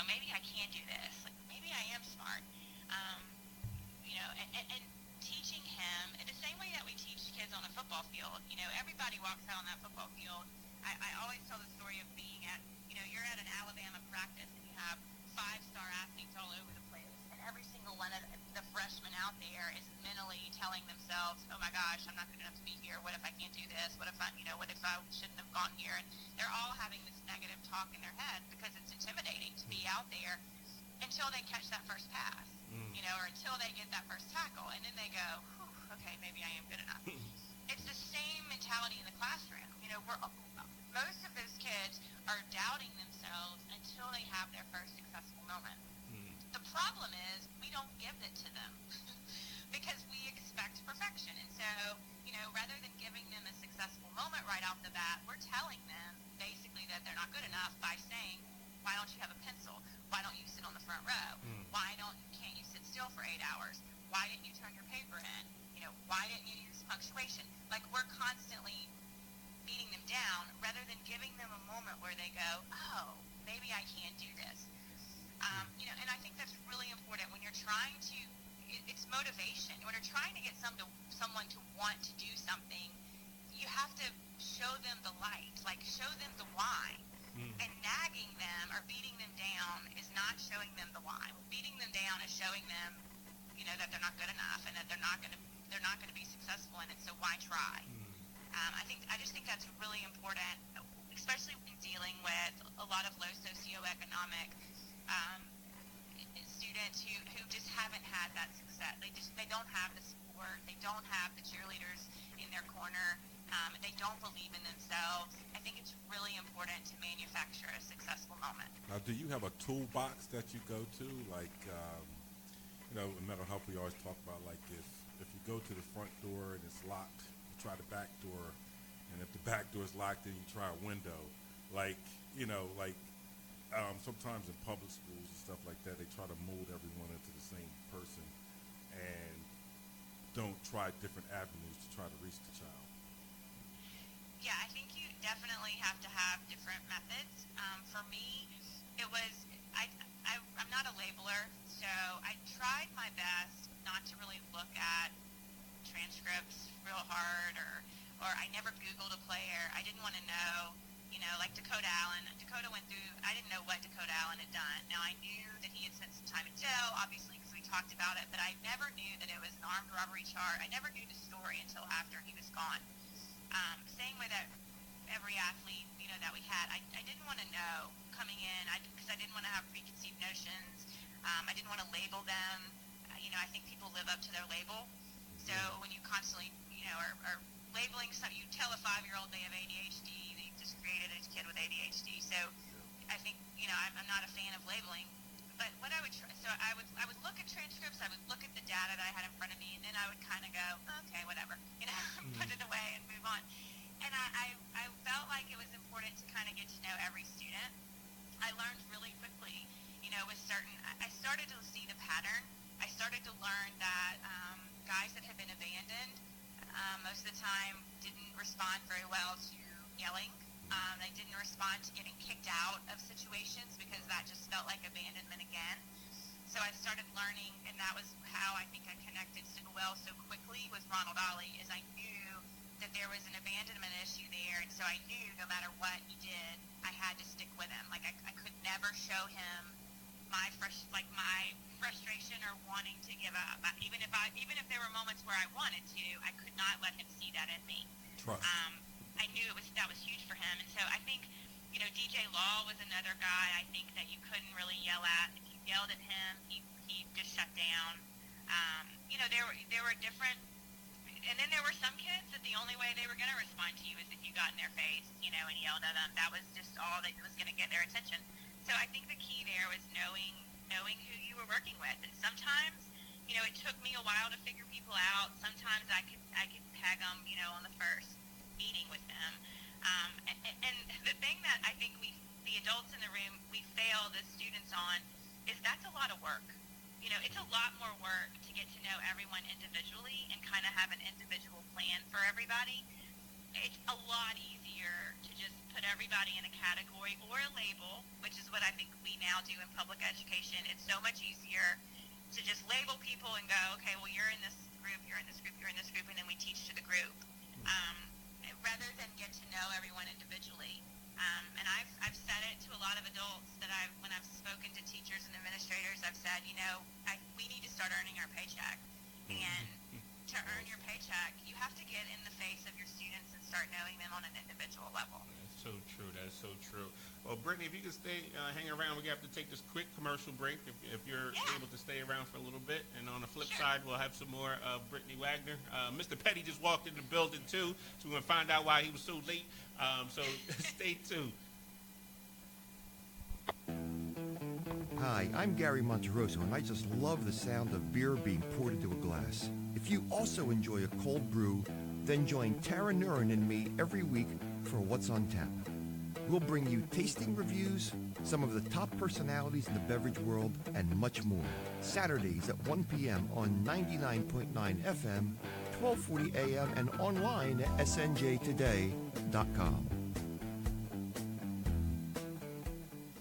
maybe I can do this. Like, maybe I am smart. And teaching him in the same way that we teach kids on a football field. Everybody walks out on that football field. I always tell the story of being at, you're at an Alabama practice and you have 5-star athletes all over the place, and every single one of the freshmen out there is mentally telling themselves, oh my gosh, I'm not good enough to be here. What if I can't do this? What if I shouldn't have gone here? And they're all having this negative talk in their head because it's intimidating to be out there until they catch that first pass, or until they get that first tackle, and then they go, okay, maybe I am good enough. It's the same mentality in the classroom. Most of those kids are doubting themselves until they have their first successful moment. The problem is we don't give it to them because we expect perfection. And so, rather than giving them a successful moment right off the bat, we're telling them basically that they're not good enough by saying, why don't you have a pencil? Why don't you sit on the front row? Can't you sit still for 8 hours? Why didn't you turn your paper in? Why didn't you use punctuation? Like, we're constantly beating them down rather than giving them a moment where they go, oh, maybe I can do this. And I think that's really important when you're trying to, it's motivation. When you're trying to get someone to want to do something, you have to show them the light, like show them the why. And nagging them or beating them down is not showing them the why. Beating them down is showing them, that they're not good enough and that they're not going to be successful in it. So why try? I just think that's really important, especially when dealing with a lot of low socioeconomic students who just haven't had that success. They don't have the support. They don't have the cheerleaders in their corner. They don't believe in themselves. I think it's really important to manufacture a successful moment. Now, do you have a toolbox that you go to? Like, in mental health, we always talk about, like, if you go to the front door and it's locked, you try the back door. And if the back door is locked, then you try a window. Sometimes in public schools and stuff like that, they try to mold everyone into the same person and don't try different avenues to try to reach the child. Yeah, I think you definitely have to have different methods. For me, it was, I'm not a labeler, so I tried my best not to really look at transcripts real hard, or I never Googled a player. I didn't want to know, like Dakota Allen. Dakota went through, I didn't know what Dakota Allen had done. Now, I knew that he had spent some time in jail, obviously, because we talked about it, but I never knew that it was an armed robbery charge. I never knew the story until after he was gone. Same with every athlete, that we had. I didn't want to know coming in, because I didn't want to have preconceived notions. I didn't want to label them. I think people live up to their label. So when you constantly, are labeling something, you tell a 5-year-old they have ADHD, that you just created a kid with ADHD. So I think, I'm not a fan of labeling. But what I would try, so I would look at transcripts, I would look at the data that I had in front of me, and then I would kind of go, okay, whatever, put it away and move on. And I felt like it was important to kind of get to know every student. I learned really quickly, with certain, I started to see the pattern. I started to learn that guys that had been abandoned most of the time didn't respond very well to yelling. They didn't respond to getting kicked out of situations because that just felt like abandonment again. So I started learning, and that was how I think I connected so well so quickly with Ronald Ollie, is I knew that there was an abandonment issue there, and so I knew no matter what he did, I had to stick with him. Like, I could never show him my frustration or wanting to give up. Even if there were moments where I wanted to, I could not let him see that in me. Trust. I knew that was huge for him, and so I think, DJ Law was another guy I think that you couldn't really yell at. If you yelled at him, he just shut down. There were different, and then there were some kids that the only way they were going to respond to you is if you got in their face, and yelled at them. That was just all that was going to get their attention. So I think the key there was knowing who you were working with, and sometimes, it took me a while to figure people out. Sometimes I could peg them, on the first meeting with them. And the thing that I think the adults in the room, we fail the students on is that's a lot of work. It's a lot more work to get to know everyone individually and kind of have an individual plan for everybody. It's a lot easier to just put everybody in a category or a label, which is what I think we now do in public education. It's so much easier to just label people and go, okay, well, you're in this group, you're in this group, you're in this group, and then we teach to the group, rather than get to know everyone individually. And I've said it to a lot of adults that when I've spoken to teachers and administrators, I've said, we need to start earning our paycheck. And to earn your paycheck, you have to get in the face of your students and start knowing them on an individual level. That's so true. That's so true. Well, Brittany, if you could hang around, we're going to have to take this quick commercial break if you're able to stay around for a little bit. And on the flip side, we'll have some more of Brittany Wagner. Mr. Petty just walked in the building, too, so we're going to find out why he was so late. So stay tuned. Hi, I'm Gary Monteroso, and I just love the sound of beer being poured into a glass. If you also enjoy a cold brew, then join Tara Nurin and me every week for What's on Tap. We'll bring you tasting reviews, some of the top personalities in the beverage world, and much more. Saturdays at 1 p.m. on 99.9 FM, 1240 a.m., and online at snjtoday.com.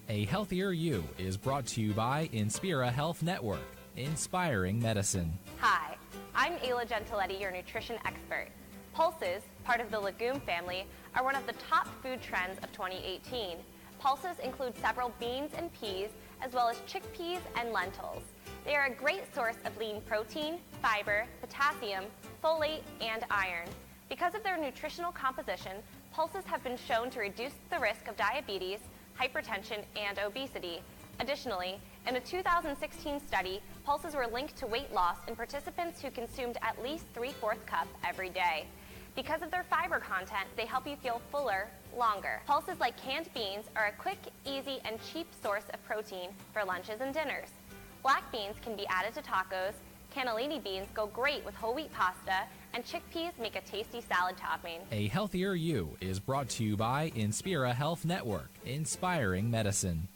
A Healthier You is brought to you by Inspira Health Network, inspiring medicine. Hi, I'm Ayla Gentiletti, your nutrition expert. Pulses, part of the legume family, are one of the top food trends of 2018. Pulses include several beans and peas, as well as chickpeas and lentils. They are a great source of lean protein, fiber, potassium, folate, and iron. Because of their nutritional composition, pulses have been shown to reduce the risk of diabetes, hypertension, and obesity. Additionally, in a 2016 study, pulses were linked to weight loss in participants who consumed at least 3/4 cup every day. Because of their fiber content, they help you feel fuller longer. Pulses like canned beans are a quick, easy, and cheap source of protein for lunches and dinners. Black beans can be added to tacos, cannellini beans go great with whole wheat pasta, and chickpeas make a tasty salad topping. A Healthier You is brought to you by Inspira Health Network, inspiring medicine.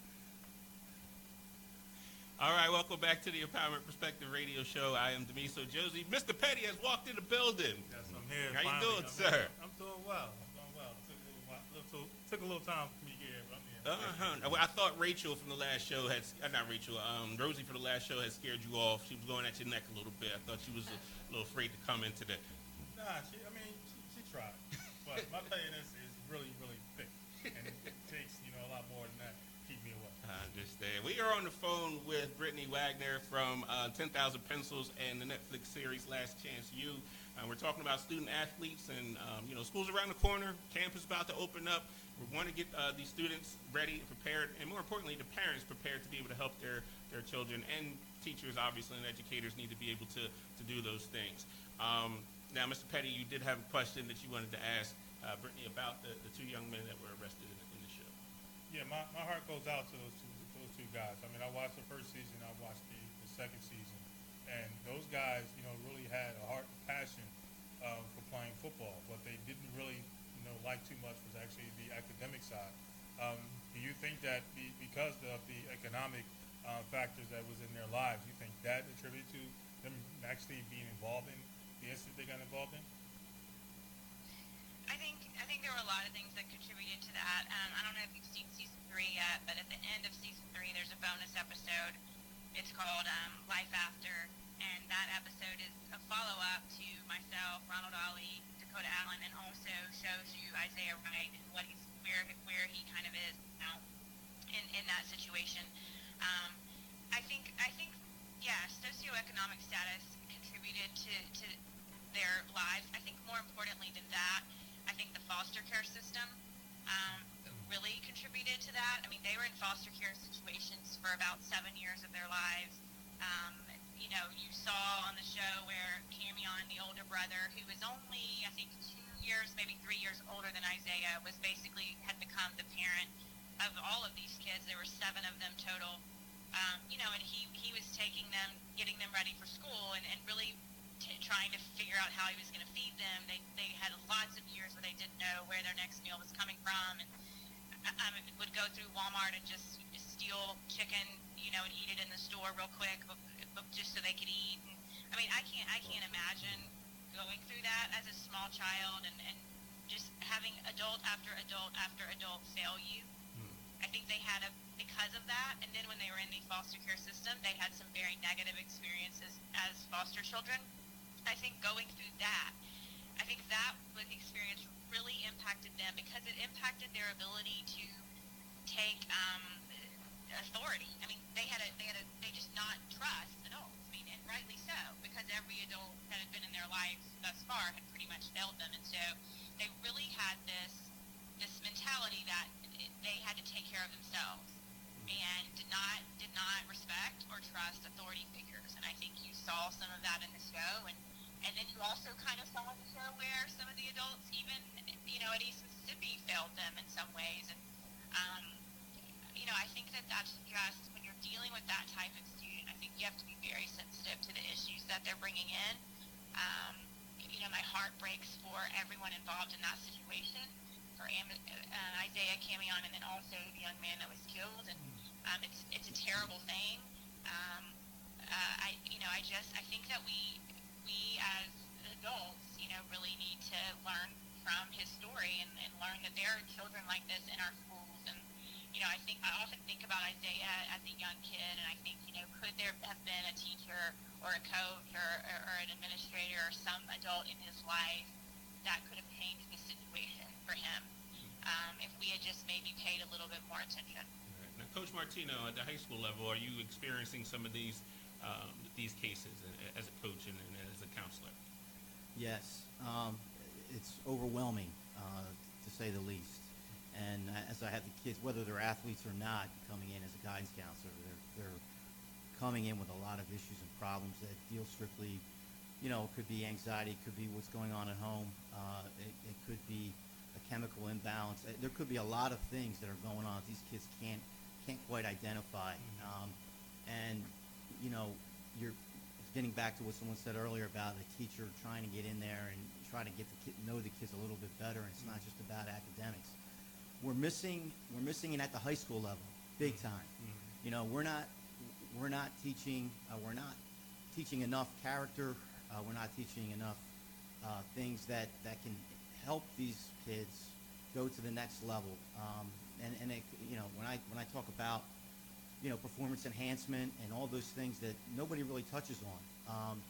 All right, welcome back to the Empowerment Perspective Radio Show. I am Demiso Josie. Mr. Petty has walked in the building. Yes, I'm here. How you doing, I'm sir? Here. I'm doing well. Took a little time for me to get here, but I'm here. Well, I thought Rachel from the last show Rosie from the last show had scared you off. She was going at your neck a little bit. I thought she was a little afraid to come in today. Nah, she tried. But my pettiness is really, really thick. And it takes, a lot more than that to keep me away. I understand. We are on the phone with Brittany Wagner from 10,000 Pencils and the Netflix series Last Chance U. We're talking about student athletes and, school's around the corner. Camp is about to open up. We want to get these students ready and prepared, and more importantly, the parents prepared to be able to help their children, and teachers, obviously, and educators need to be able to do those things. Now, Mr. Petty, you did have a question that you wanted to ask Brittany about the two young men that were arrested in the show. Yeah, my heart goes out to those two guys. I mean, I watched the first season, I watched the second season, and those guys, really had a heart and passion for playing football. What they didn't really, like too much was actually the academic side. Do you think that because of the economic factors that was in their lives, you think that attributed to them actually being involved in the incident they got involved in? I think there were a lot of things that contributed to that. I don't know if you've seen season 3 yet, but at the end of season 3, there's a bonus episode. It's called Life After, and that episode is a follow-up to myself, Ronald Ali, Dakota Allen, and also shows you Isaiah Wright and where he kind of is now in that situation. I think socioeconomic status contributed to their lives. I think more importantly than that, I think the foster care system really contributed to that. I mean, they were in foster care situations for about 7 years of their lives. You saw on the show where Camion, the older brother, who was only, I think, 2 years, maybe 3 years older than Isaiah, was basically had become the parent of all of these kids. There were 7 of them total. And he was taking them, getting them ready for school, and really trying to figure out how he was going to feed them. They had lots of years where they didn't know where their next meal was coming from, and would go through Walmart and just steal chicken, and eat it in the store real quick, just so they could eat. And, I can't imagine going through that as a small child, and just having adult after adult after adult fail you. I think they had because of that, and then when they were in the foster care system, they had some very negative experiences as foster children. I think going through that, experience really impacted them, because it impacted their ability to take authority. They just not trust adults. And rightly so, because every adult that had been in their lives thus far had pretty much failed them, and so they really had this mentality that they had to take care of themselves, and did not respect or trust authority figures. And I think you saw some of that in the show, and then you also kind of saw in the show where some of the adults, even at East Mississippi, failed them in some ways. And I think that's just, when you're dealing with that type of student, I think you have to be very sensitive to the issues that they're bringing in. My heart breaks for everyone involved in that situation, for Isaiah, Camion, and then also the young man that was killed. And it's a terrible thing. I think that we as adults, really need to learn from his story, and learn that there are children like this in our schools. And I often think about Isaiah as a young kid, and I think, could there have been a teacher or a coach or an administrator or some adult in his life that could have changed the situation for him, if we had just maybe paid a little bit more attention. Right. Now, Coach Martino, at the high school level, are you experiencing some of these cases as a coach and as a counselor? Yes, it's overwhelming, to say the least. And as I have the kids, whether they're athletes or not, coming in as a guidance counselor, they're coming in with a lot of issues and problems that deal strictly, it could be anxiety, it could be what's going on at home, it could be a chemical imbalance. There could be a lot of things that are going on that these kids can't quite identify. And you're getting back to what someone said earlier about a teacher trying to get in there and try to get know the kids a little bit better, and it's not just about academics. We're missing it at the high school level, big time. We're not teaching enough character. We're not teaching enough things that can help these kids go to the next level. And when I talk about performance enhancement and all those things that nobody really touches on.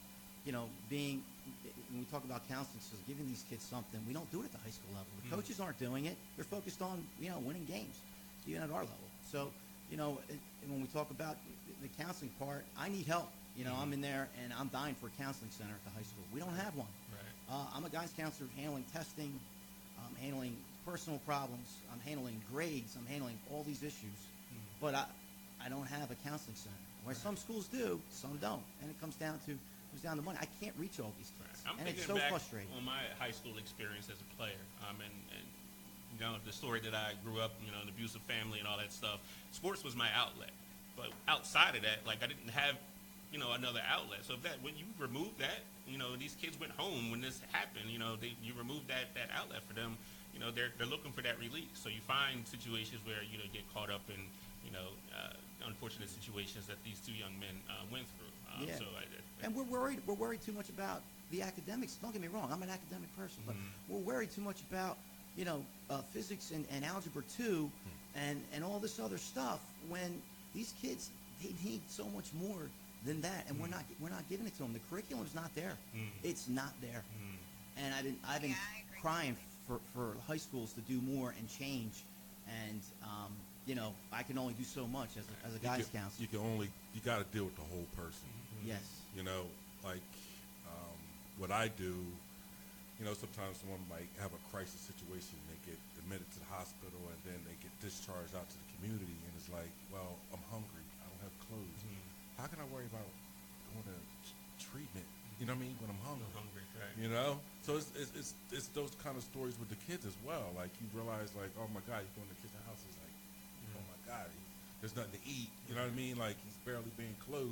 When we talk about counseling, so giving these kids something, we don't do it at the high school level. The coaches aren't doing it. They're focused on, winning games, even at our level. So, when we talk about the counseling part, I need help. I'm in there and I'm dying for a counseling center at the high school. We don't have one. Right. I'm a guidance counselor handling testing. I'm handling personal problems. I'm handling grades. I'm handling all these issues. But I don't have a counseling center. Where some schools do, some don't, and it comes down to money. I can't reach all these kids, I'm and it's thinking so back frustrating. on my high school experience as a player, and the story that I grew up, an abusive family and all that stuff. Sports was my outlet, but outside of that, I didn't have, another outlet. So when you remove that, these kids went home when this happened. You remove that outlet for them. They're looking for that release. So you find situations where you get caught up in unfortunate situations that these two young men went through. Yeah. So and we're worried too much about the academics. Don't get me wrong, I'm an academic person, but we're worried too much about physics and algebra 2 and all this other stuff, when these kids, they need so much more than that, and we're not giving it to them. The curriculum's not there. It's not there. And I've been crying for high schools to do more and change, and I can only do so much as a guidance counselor. You got to deal with the whole person. Yes. What I do, sometimes someone might have a crisis situation. They get admitted to the hospital, and then they get discharged out to the community, and it's like, well, I'm hungry. I don't have clothes. How can I worry about going to treatment, when I'm hungry? Right. So it's those kind of stories with the kids as well. Like, you realize, oh my God, you're going to the kid's house. It's like, God, there's nothing to eat. You know what I mean? Like, he's barely being clothed.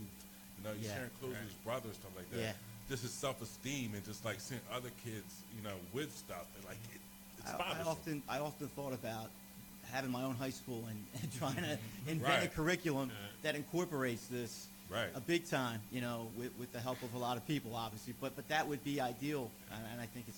You know, he's sharing clothes with his brother and stuff like that. Yeah. Just his self-esteem and just like seeing other kids, you know, with stuff. And like, it's bothersome. I often thought about having my own high school and trying to invent a curriculum that incorporates this a big time, you know, with the help of a lot of people, obviously. But that would be ideal, and I think it's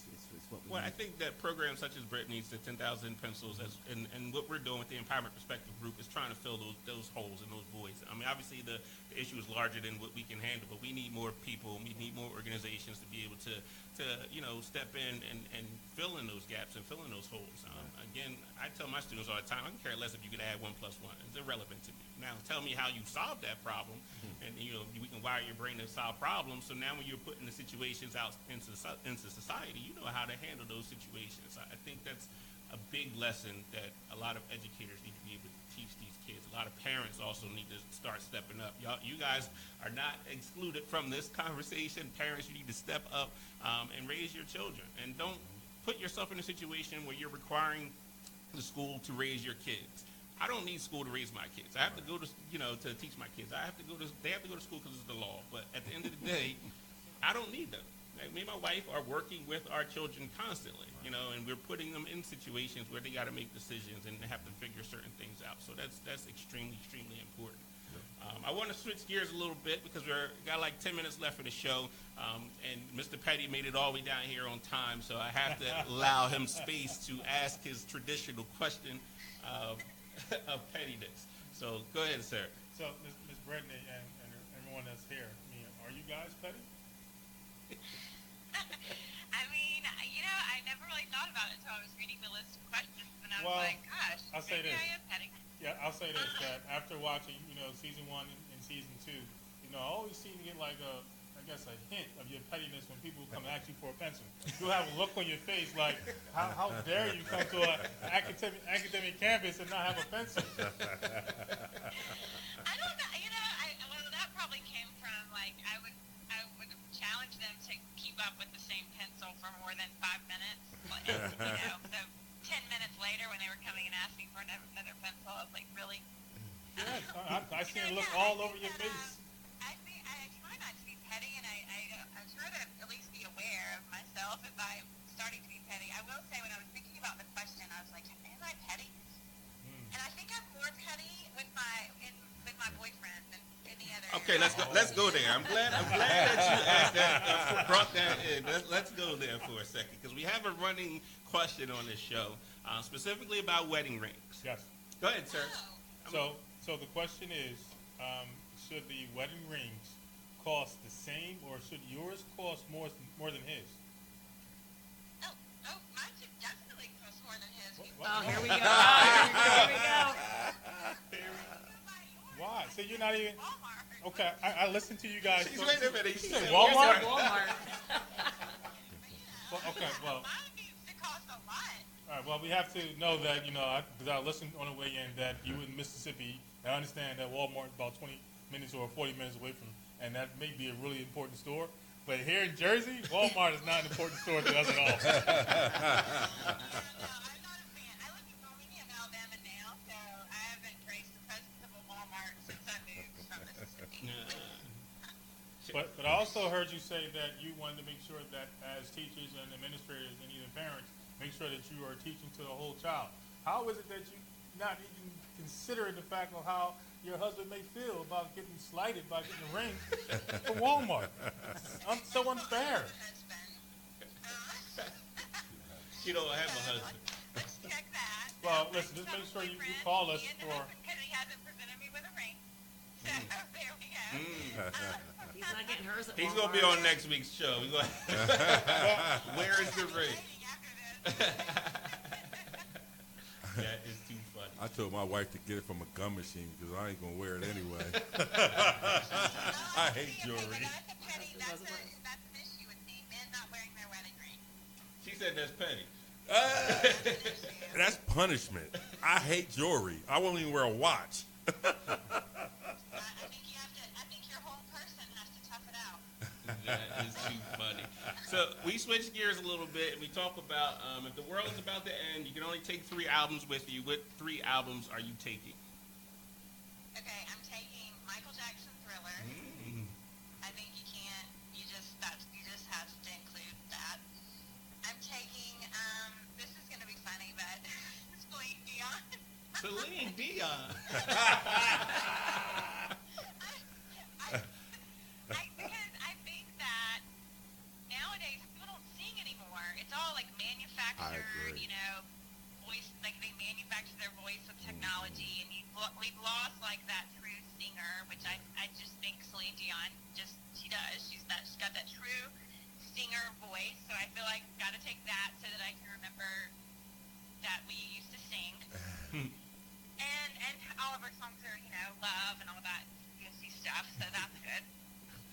what we need. I think that programs such as Brittany's, the 10,000 Pencils, and what we're doing with the Empowerment Perspective Group is trying to fill those holes and those voids. I mean, obviously the issue is larger than what we can handle, but we need more people, we need more organizations to be able to you know, step in and fill in those gaps and fill in those holes. Again, I tell my students all the time, I can care less if you can add 1 + 1. It's irrelevant to me. Now, tell me how you solve that problem, and you know, we can wire your brain to solve problems. So now when you're putting the situations out into society, you know how to handle those situations. I think that's a big lesson that a lot of educators need to be able to teach these kids. A lot of parents also need to start stepping up. You guys are not excluded from this conversation. Parents, you need to step up and raise your children. And don't put yourself in a situation where you're requiring the school to raise your kids. I don't need school to raise my kids. I have to go to, you know, to teach my kids. They have to go to school because it's the law. But at the end of the day, I don't need them. Like, me and my wife are working with our children constantly, you know, and we're putting them in situations where they got to make decisions and have to figure certain things out. So that's extremely, extremely important. I want to switch gears a little bit because we've got like 10 minutes left for the show, and Mr. Petty made it all the way down here on time, so I have to allow him space to ask his traditional question of pettiness. So go ahead, sir. So, Ms. Brittany and everyone that's here, I mean, are you guys petty? I mean, you know, I never really thought about it until I was reading the list of questions, and I was like, gosh, I'll say maybe this. I am petty. Yeah, I'll say this, that after watching, you know, season 1 and season 2, you know, I always seem to get like a hint of your pettiness when people come ask you for a pencil. You'll have a look on your face like, how dare you come to an academic campus and not have a pencil? I don't know, you know, well, that probably came from, like, I would challenge them to keep up with the same pencil for more than 5 minutes. And, you know, so 10 minutes later when they were coming and asking for another pencil, I was like, really? Yes, I see it look all over your face. I try not to be petty, and I try to at least be aware of myself if I'm starting to be petty. I will say, when I was thinking about the question, I was like, am I petty? And I think I'm more petty with my boyfriend than any other. Okay, let's go there. I'm glad that you asked that, brought that in. Let's go there for a second, because we have a running question on this show, specifically about wedding rings. Yes. Go ahead, sir. So the question is, should the wedding rings cost the same, or should yours cost more than his? Oh, mine should definitely cost more than his. Oh, here we go. Here we go. Why? So you're not even. Okay, I listened to you guys. Wait a minute. You said Walmart? Walmart. Well, okay, well. Mine needs to cost a lot. All right, well, we have to know that, you know, because I listened on the way in that you in Mississippi. I understand that Walmart is about 20 minutes or 40 minutes away from, and that may be a really important store. But here in Jersey, Walmart is not an important store to us at all. No, I'm not a fan. I live in Birmingham, Alabama now, so I haven't graced the presence of a Walmart since I moved from Mississippi. But I also heard you say that you wanted to make sure that as teachers and administrators and even parents, make sure that you are teaching to the whole child. How is it that you not even considering the fact of how your husband may feel about getting slighted by getting a ring from Walmart? It's so unfair. You don't have a husband. Let's check that. Well, listen, just make sure you call us for. Because he hasn't presented me with a ring. So there we go. He's not getting hers at He's Walmart. going to be on next week's show. Where is the ring? That is too funny. I told my wife to get it from a gum machine because I ain't gonna wear it anyway. I hate jewelry. That's an issue with me. Men not wearing their wedding ring. She said that's petty. That's punishment. I hate jewelry. I won't even wear a watch. I think your whole person has to tough it out. That is too funny. So we switch gears a little bit and we talk about if the world is about to end, you can only take 3 albums with you. What 3 albums are you taking? Because I think that nowadays people don't sing anymore. It's all like manufactured, you know, voice, like they manufacture their voice with technology, and we've lost like that true singer, which I just think Celine Dion she does. She's got that true singer voice. So I feel like got to take that so that I can remember that we used to sing. and all of our songs are, you know, love and all that juicy stuff. So that's good.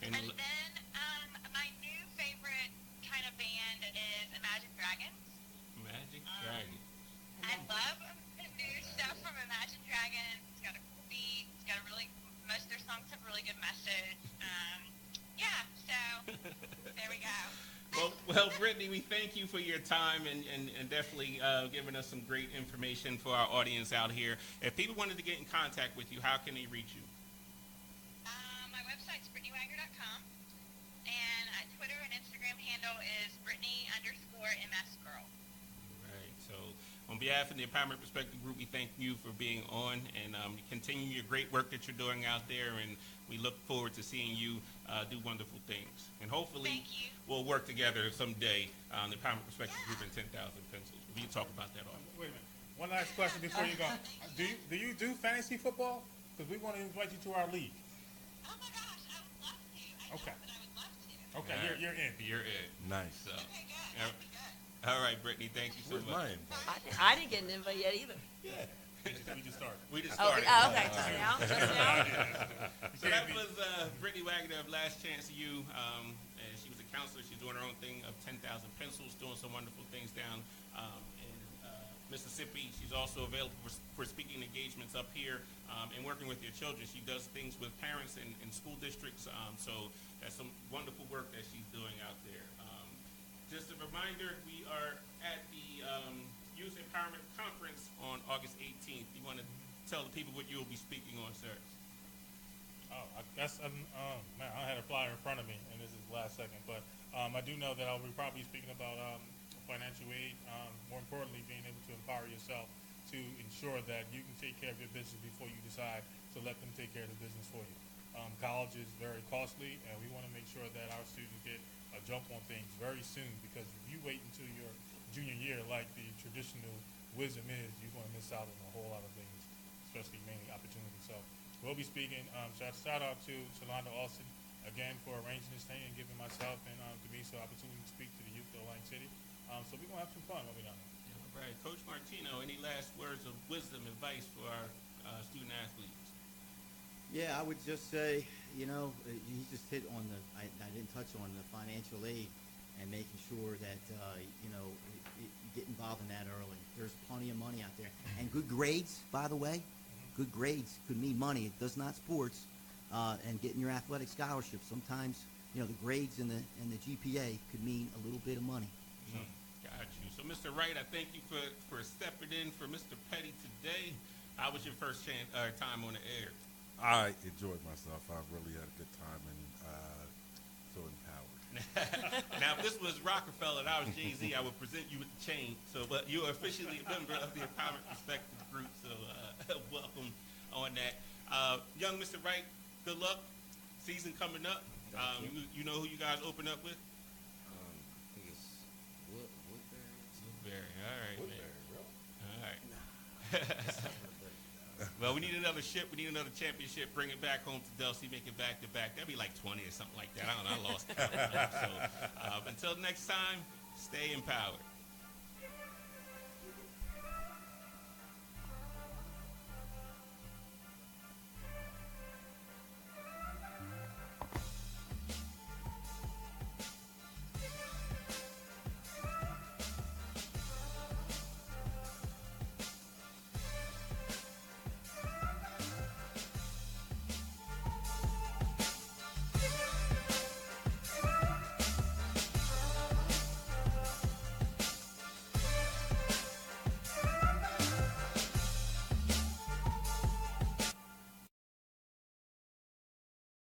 And then my new favorite kind of band is Imagine Dragons. Magic Dragon. I love the new stuff from Imagine Dragons. It's got a cool beat. It's got most of their songs have a really good message. Yeah, so there we go. Well, Brittany, we thank you for your time and definitely giving us some great information for our audience out here. If people wanted to get in contact with you, how can they reach you? My website's BrittanyWagner.com, and Twitter and Instagram handle is Brittany_MSGirl. Right. So on behalf of the Empowerment Perspective Group, we thank you for being on and continue your great work that you're doing out there, and we look forward to seeing you do wonderful things. And hopefully we'll work together someday on the Empowerment Perspective Group in 10,000 Pencils. We can talk about that all. Wait a minute. One last question before you go. Do you do fantasy football? Because we want to invite you to our league. Oh my gosh, I would love to. I Okay. know, but I would love to. Okay, you're in. You're in. Nice. So, Okay, good. That'd be good. all right, Brittany, thank you so Where's much. mine? I didn't get an invite yet either. Yeah. We just started. We just Oh, started. okay. Just now? So that was Brittany Wagner of Last Chance You. And she was a counselor. She's doing her own thing of 10,000 Pencils, doing some wonderful things down in Mississippi. She's also available for speaking engagements up here and working with your children. She does things with parents in school districts. So that's some wonderful work that she's doing out there. Just a reminder, we are at the Youth Empowerment Conference on August 18th. You want to tell the people what you will be speaking on, sir? Oh, I guess man, I had a flyer in front of me, and this is last second. But I do know that I'll be probably speaking about financial aid. More importantly, being able to empower yourself to ensure that you can take care of your business before you decide to let them take care of the business for you. College is very costly, and we want to make sure that our students get a jump on things very soon, because if you wait until your junior year, like the traditional wisdom is, you're going to miss out on a whole lot of things, especially mainly opportunities. So we'll be speaking. Shout out to Shalonda Austin again for arranging this thing and giving myself and Demiso opportunity to speak to the youth of Atlantic City. So we're going to have some fun while we're down there. All right. Coach Martino, any last words of wisdom, advice for our student athletes? Yeah, I would just say, you know, you just hit on I didn't touch on the financial aid and making sure that, you know, you get involved in that early. There's plenty of money out there. And good grades, by the way, good grades could mean money. It does not sports. And getting your athletic scholarship. Sometimes, you know, the grades and the GPA could mean a little bit of money. So. Got you. So, Mr. Wright, I thank you for stepping in for Mr. Petty today. How was your first time on the air? I enjoyed myself. I really had a good time and so empowered. Now, if this was Rockefeller and I was Jay-Z, I would present you with the chain. So, but you're officially a member of the Empowerment Perspective Group. So, welcome on that. Young Mr. Wright, good luck. Season coming up. You know who you guys open up with? I think it's Woodbury. Woodbury. All right, Woodbury, man. bro. All right. Well, we need another ship. We need another championship. Bring it back home to Delsey. Make it back to back. That'd be like 20 or something like that. I don't know. I lost count. So until next time, stay empowered.